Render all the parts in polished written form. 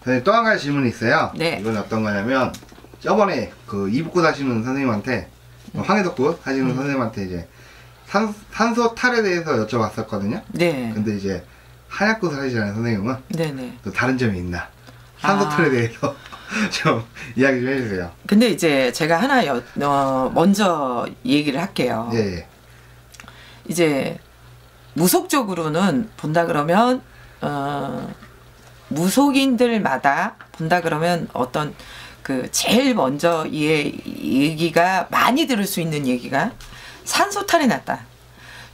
선생님 또 한 가지 질문이 있어요. 네. 이건 어떤 거냐면 저번에 그 이북굿 하시는 선생님한테 황해덕굿 하시는 선생님한테 이제 산소 탈에 대해서 여쭤봤었거든요. 네. 근데 이제 한약굿을 하시잖아요 선생님은. 네네. 또 다른 점이 있나? 산소 탈에 대해서 좀 이야기 좀 해주세요. 근데 이제 제가 하나 먼저 얘기를 할게요. 예. 이제 무속적으로는 본다 그러면 무속인들마다 본다 그러면 어떤 그 제일 먼저 이 얘기가 많이 들을 수 있는 얘기가 산소 탈이 났다,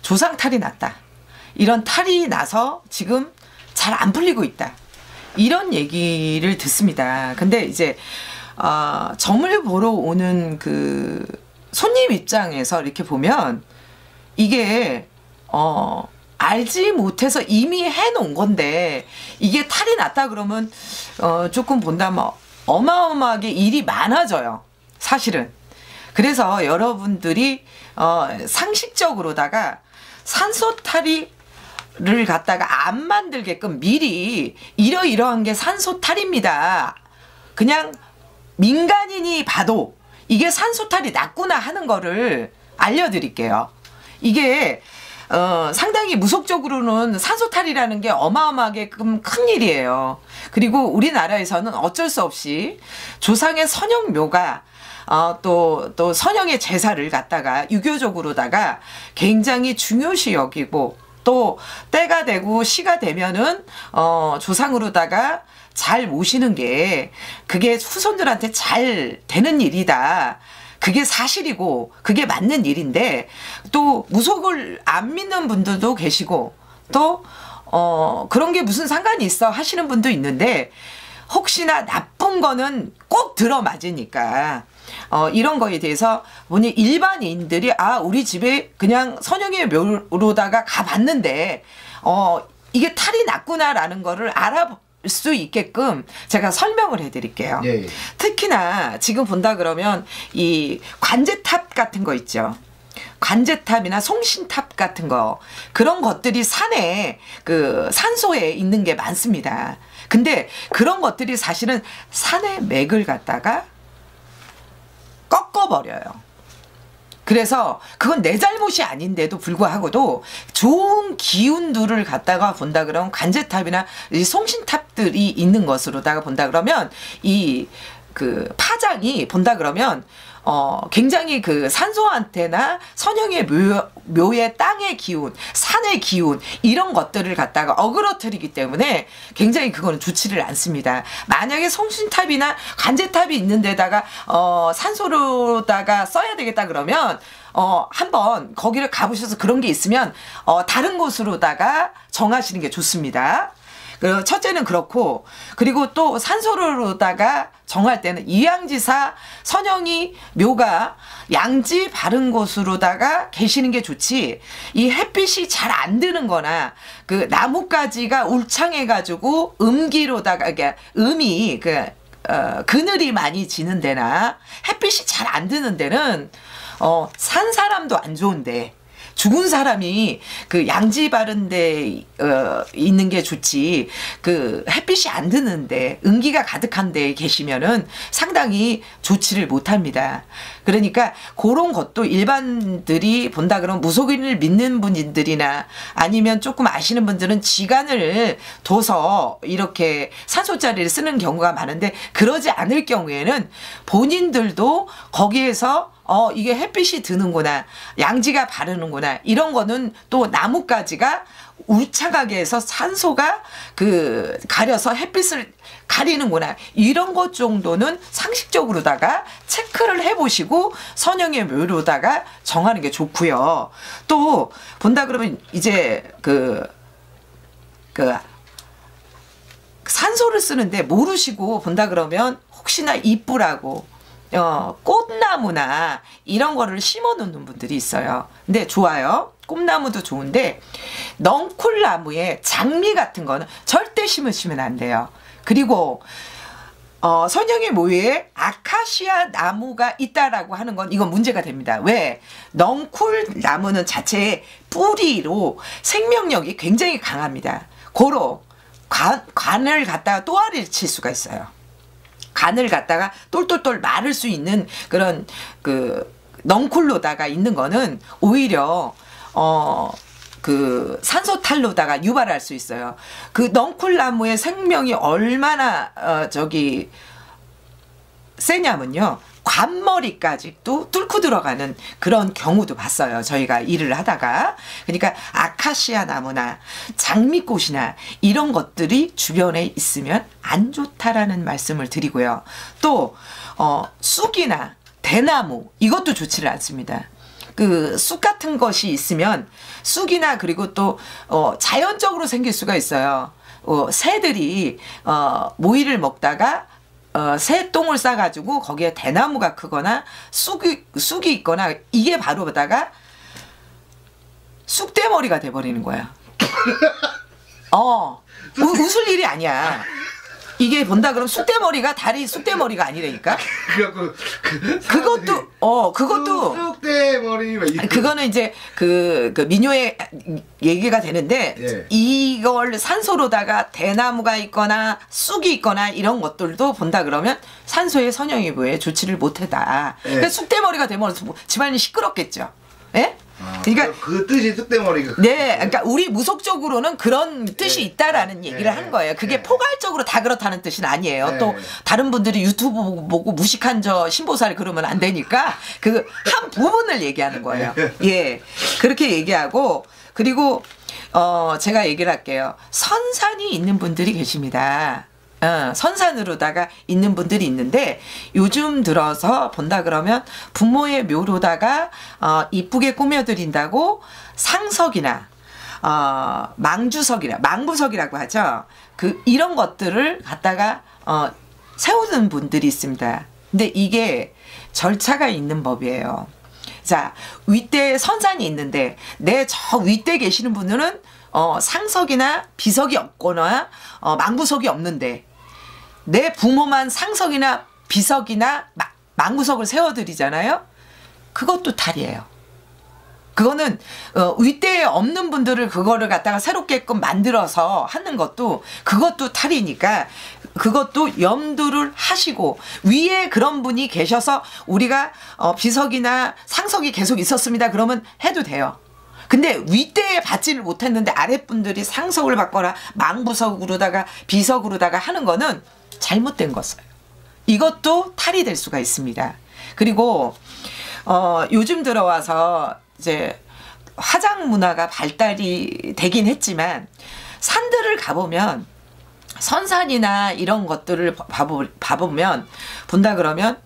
조상 탈이 났다, 이런 탈이 나서 지금 잘 안 풀리고 있다, 이런 얘기를 듣습니다. 근데 이제 점을 보러 오는 그 손님 입장에서 이렇게 보면 이게 알지 못해서 이미 해놓은 건데 이게 탈이 났다 그러면 조금 본다면 어마어마하게 일이 많아져요 사실은. 그래서 여러분들이 상식적으로다가 산소 탈이를 갖다가 안 만들게끔 미리 이러이러한 게 산소 탈입니다, 그냥 민간인이 봐도 이게 산소 탈이 났구나 하는 거를 알려드릴게요. 이게 상당히 무속적으로는 산소탈이라는 게 어마어마하게 큰 일이에요. 그리고 우리나라에서는 어쩔 수 없이 조상의 선영묘가 또 선영의 제사를 갖다가 유교적으로다가 굉장히 중요시 여기고, 또 때가 되고 시가 되면은 조상으로다가 잘 모시는 게 그게 후손들한테 잘 되는 일이다, 그게 사실이고 그게 맞는 일인데, 또 무속을 안 믿는 분들도 계시고 또 그런 게 무슨 상관이 있어 하시는 분도 있는데, 혹시나 나쁜 거는 꼭 들어맞으니까 이런 거에 대해서 보니 일반인들이 우리 집에 그냥 선영의 묘로다가 가봤는데 이게 탈이 났구나라는 거를 알아볼 수 있게끔 제가 설명을 해드릴게요. 예. 특히나 지금 본다 그러면 이 관제탑 같은 거 있죠. 관제탑이나 송신탑 같은 거, 그런 것들이 산에 그 산소에 있는 게 많습니다. 근데 그런 것들이 사실은 산의 맥을 갖다가 꺾어버려요. 그래서 그건 내 잘못이 아닌데도 불구하고도 좋은 기운들을 갖다가 본다 그러면 관제탑이나 이 송신탑들이 있는 것으로다가 본다 그러면 이 그 파장이 본다 그러면 굉장히 그 산소한테나 선영의 묘의 땅의 기운, 산의 기운, 이런 것들을 갖다가 어그러뜨리기 때문에 굉장히 그거는 좋지를 않습니다. 만약에 송신탑이나 관제탑이 있는 데다가 산소로다가 써야 되겠다 그러면 한번 거기를 가보셔서 그런 게 있으면 다른 곳으로다가 정하시는 게 좋습니다. 첫째는 그렇고, 그리고 또 산소로다가 정할 때는 이양지사 선영이 묘가 양지 바른 곳으로다가 계시는 게 좋지, 이 햇빛이 잘 안 드는 거나 그 나뭇가지가 울창해 가지고 음기로다가 음이 그늘이 많이 지는 데나 햇빛이 잘 안 드는 데는 산 사람도 안 좋은데 죽은 사람이 그 양지 바른 데 있는 게 좋지, 그 햇빛이 안 드는데 은기가 가득한 데 계시면은 상당히 좋지를 못합니다. 그러니까 그런 것도 일반들이 본다 그러면 무속인을 믿는 분들이나 아니면 조금 아시는 분들은 지간을 둬서 이렇게 산소자리를 쓰는 경우가 많은데, 그러지 않을 경우에는 본인들도 거기에서 이게 햇빛이 드는구나, 양지가 바르는구나, 이런 거는 또 나뭇가지가 울창하게 해서 산소가 가려서 햇빛을 가리는구나, 이런 것 정도는 상식적으로다가 체크를 해보시고 선영의 묘로다가 정하는 게 좋고요. 또 본다 그러면 이제 산소를 쓰는데 모르시고 본다 그러면 혹시나 이쁘라고 꽃나무나 이런 거를 심어 놓는 분들이 있어요. 근데 좋아요. 꽃나무도 좋은데 넝쿨나무에 장미 같은 거는 절대 심으시면 안 돼요. 그리고 선영의 묘에 아카시아 나무가 있다라고 하는 건 이건 문제가 됩니다. 왜? 넝쿨나무는 자체의 뿌리로 생명력이 굉장히 강합니다. 고로 관을 갖다가 또아리를 칠 수가 있어요. 간을 갖다가 똘똘똘 마를 수 있는 그런 그 넝쿨로다가 있는 거는 오히려 그 산소탈로다가 유발할 수 있어요. 그 넝쿨나무의 생명이 얼마나 세냐면요. 관머리까지도 뚫고 들어가는 그런 경우도 봤어요. 저희가 일을 하다가. 그러니까 아카시아 나무나 장미꽃이나 이런 것들이 주변에 있으면 안 좋다라는 말씀을 드리고요. 또 쑥이나 대나무 이것도 좋지를 않습니다. 그 쑥 같은 것이 있으면 쑥이나 그리고 또 자연적으로 생길 수가 있어요. 새들이 모이를 먹다가 새똥을 싸가지고 거기에 대나무가 크거나 쑥이 있거나 이게 바로다가 쑥대머리가 돼버리는 거야. 웃을 일이 아니야. 이게 본다 그러면 쑥대머리가 다리 쑥대머리가 아니라니까. 그것도 쑥대머리 그거는 이제 그 민요의 얘기가 되는데 예. 이걸 산소로다가 대나무가 있거나 쑥이 있거나 이런 것들도 본다 그러면 산소의 선형이부에 좋지를 못하다. 예. 그러니까 쑥대머리가 되면 집안이 시끄럽겠죠. 예? 그러니까 그 뜻이 쑥대머리가. 네, 그러니까 우리 무속적으로는 그런 뜻이 있다라는 얘기를 하는 거예요. 그게 포괄적으로 다 그렇다는 뜻은 아니에요. 또 다른 분들이 유튜브 보고 무식한 저 신보살 그러면 안 되니까 그 한 부분을 얘기하는 거예요. 예, 그렇게 얘기하고 그리고 제가 얘기를 할게요. 선산이 있는 분들이 계십니다. 선산으로다가 있는 분들이 있는데 요즘 들어서 본다 그러면 부모의 묘로다가 이쁘게 꾸며드린다고 상석이나 망주석이나 망부석이라고 하죠. 이런 것들을 갖다가 세우는 분들이 있습니다. 근데 이게 절차가 있는 법이에요. 자, 윗대에 선산이 있는데 내 저 윗대에 계시는 분들은 상석이나 비석이 없거나 망부석이 없는데 내 부모만 상석이나 비석이나 망부석을 세워드리잖아요. 그것도 탈이에요. 그거는 윗대에 없는 분들을 그거를 갖다가 새롭게끔 만들어서 하는 것도 그것도 탈이니까 그것도 염두를 하시고 위에 그런 분이 계셔서 우리가 비석이나 상석이 계속 있었습니다. 그러면 해도 돼요. 근데 윗대에 받지를 못했는데 아랫분들이 상석을 받거나 망부석으로다가 비석으로다가 하는 거는 잘못된 것이에요. 이것도 탈이 될 수가 있습니다. 그리고 요즘 들어와서 이제 화장 문화가 발달이 되긴 했지만 산들을 가보면 선산이나 이런 것들을 봐보면 본다 그러면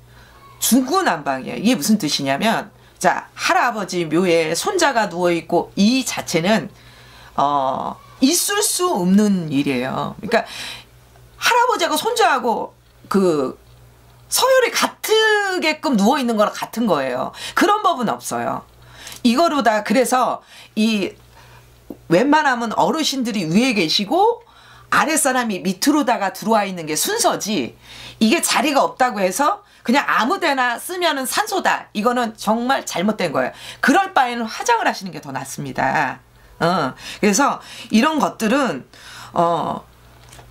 중구난방이에요. 이게 무슨 뜻이냐면 자, 할아버지 묘에 손자가 누워있고 이 자체는 있을 수 없는 일이에요. 그러니까 할아버지하고 손자하고 그 서열이 같게끔 누워있는 거랑 같은 거예요. 그런 법은 없어요. 이거로다 그래서 이 웬만하면 어르신들이 위에 계시고 아랫사람이 밑으로다가 들어와 있는 게 순서지 이게 자리가 없다고 해서 그냥 아무데나 쓰면은 산소다. 이거는 정말 잘못된 거예요. 그럴 바에는 화장을 하시는 게 더 낫습니다. 그래서 이런 것들은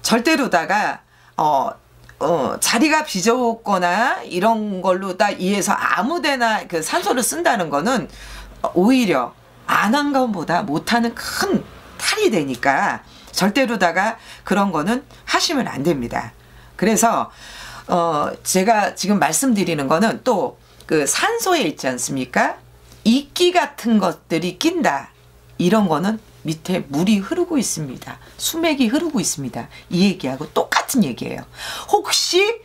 절대로다가 자리가 비좁거나 이런 걸로 다 이해해서 아무데나 그 산소를 쓴다는 거는 오히려 안 한 것보다 못하는 큰 탈이 되니까 절대로다가 그런 거는 하시면 안 됩니다. 그래서 제가 지금 말씀드리는 거는 또 그 산소에 있지 않습니까? 이끼 같은 것들이 낀다. 이런 거는 밑에 물이 흐르고 있습니다. 수맥이 흐르고 있습니다. 이 얘기하고 똑같은 얘기예요. 혹시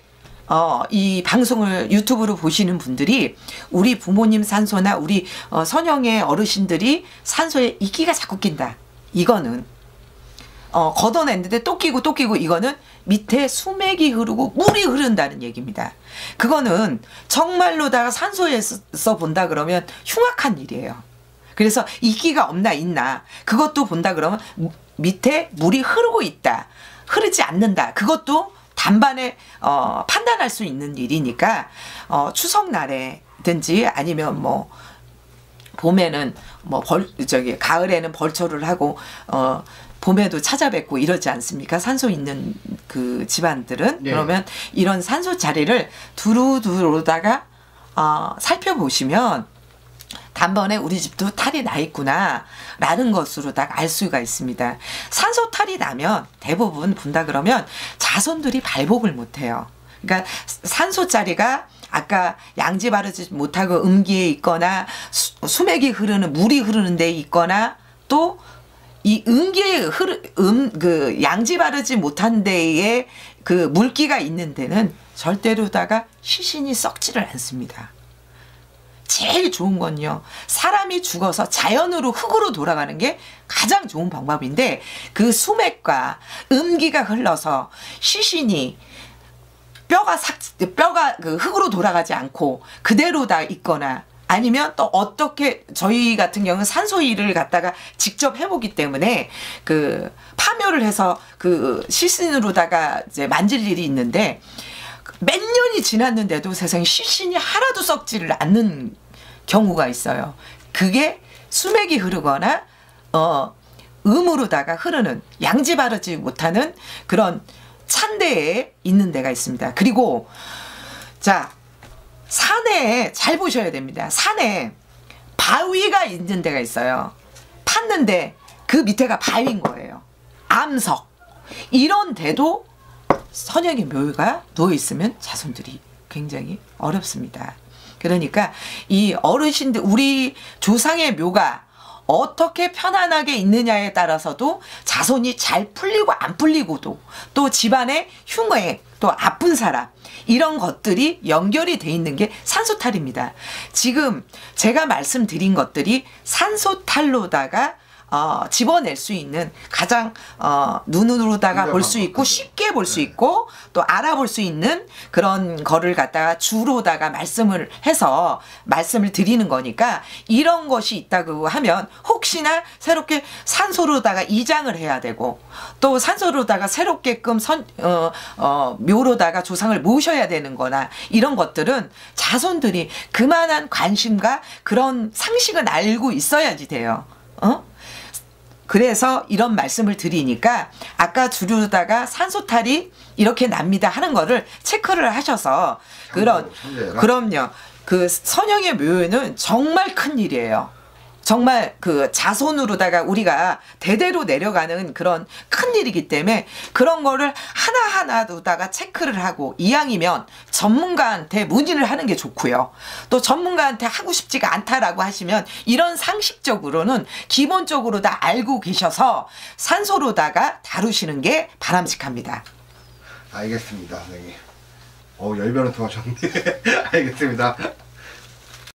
이 방송을 유튜브로 보시는 분들이 우리 부모님 산소나 우리 선영의 어르신들이 산소에 이끼가 자꾸 낀다. 이거는 걷어냈는데 또 끼고 또 끼고 이거는 밑에 수맥이 흐르고 물이 흐른다는 얘기입니다. 그거는 정말로다가 산소에서 본다 그러면 흉악한 일이에요. 그래서 이끼가 없나 있나 그것도 본다 그러면 밑에 물이 흐르고 있다. 흐르지 않는다. 그것도 단반에 판단할 수 있는 일이니까 추석날에든지 아니면 뭐 봄에는 뭐 가을에는 벌초를 하고 봄에도 찾아뵙고 이러지 않습니까? 산소 있는 그 집안들은. 네. 그러면 이런 산소 자리를 두루두루다가 살펴보시면 단번에 우리 집도 탈이 나 있구나 라는 것으로 딱 알 수가 있습니다. 산소 탈이 나면 대부분 본다 그러면 자손들이 발복을 못해요. 그러니까 산소 자리가 아까 양지 바르지 못하고 음기에 있거나 수맥이 흐르는 물이 흐르는 데 있거나 또 이 음기에 그 양지 바르지 못한 데에 그 물기가 있는 데는 절대로다가 시신이 썩지를 않습니다. 제일 좋은 건요, 사람이 죽어서 자연으로 흙으로 돌아가는 게 가장 좋은 방법인데, 그 수맥과 음기가 흘러서 시신이 뼈가 그 흙으로 돌아가지 않고 그대로 다 있거나, 아니면 또 어떻게, 저희 같은 경우는 산소 일을 갖다가 직접 해보기 때문에 그 파묘를 해서 그 시신으로다가 이제 만질 일이 있는데, 몇 년이 지났는데도 세상에 시신이 하나도 썩지를 않는 경우가 있어요. 그게 수맥이 흐르거나 음으로다가 흐르는, 양지 바르지 못하는 그런 찬데에 있는 데가 있습니다. 그리고 자, 산에 잘 보셔야 됩니다. 산에 바위가 있는 데가 있어요. 팠는데 그 밑에가 바위인 거예요. 암석. 이런 데도 선영의 묘가 누워있으면 자손들이 굉장히 어렵습니다. 그러니까 이 어르신들, 우리 조상의 묘가 어떻게 편안하게 있느냐에 따라서도 자손이 잘 풀리고 안 풀리고도, 또 집안의 흉해, 또 아픈 사람, 이런 것들이 연결이 돼 있는 게 산소탈입니다. 지금 제가 말씀드린 것들이 산소탈로다가 집어낼 수 있는 가장 눈으로다가 볼 수 있고 쉽게 볼 수 있고 또 알아볼 수 있는 그런 거를 갖다가 주로다가 말씀을 해서 말씀을 드리는 거니까, 이런 것이 있다고 하면 혹시나 새롭게 산소로다가 이장을 해야 되고 또 산소로다가 새롭게끔 묘로다가 조상을 모셔야 되는 거나, 이런 것들은 자손들이 그만한 관심과 그런 상식은 알고 있어야지 돼요. 그래서 이런 말씀을 드리니까 아까 주류다가 산소탈이 이렇게 납니다 하는 거를 체크를 하셔서, 그럼요. 그 선영의 묘에는 정말 큰 일이에요. 정말 그 자손으로다가 우리가 대대로 내려가는 그런 큰 일이기 때문에 그런 거를 하나하나로다가 체크를 하고, 이왕이면 전문가한테 문의를 하는 게 좋고요. 또 전문가한테 하고 싶지가 않다라고 하시면 이런 상식적으로는 기본적으로 다 알고 계셔서 산소로다가 다루시는 게 바람직합니다. 알겠습니다, 선생님. 열변을 토하셨네. 알겠습니다.